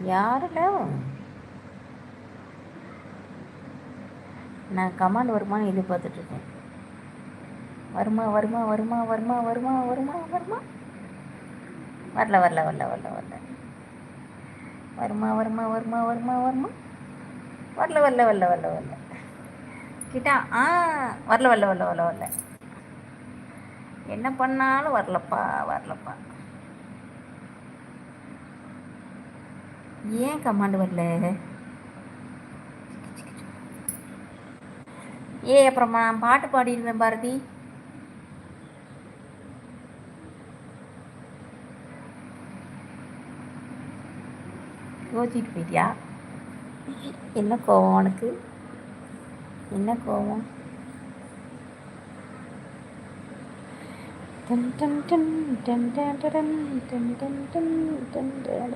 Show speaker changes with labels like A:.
A: யாருடா நான் கமாண்ட் வருமானு எதிர்பார்த்துட்ருக்கேன். வருமா வருமா வருமா வருமா வருமா வருமா வருமா வரல வரல வரல வரல வரல வருமா வருமா வருமா வருமா வருமா வரல வரல வரல வரல வரல கிட்டா வரல வரல வரல வரல வரல என்ன பண்ணாலும் வரலப்பா வரலப்பா. ஏன் கமாண்டு வரல? அப்புறம் நான் பாட்டு பாடியிருந்தேன் பாரதி. யோசிச்சுட்டு போயிட்டியா? என்ன கோவம் உனக்கு? என்ன கோவம்? Done done done done done done done done done done done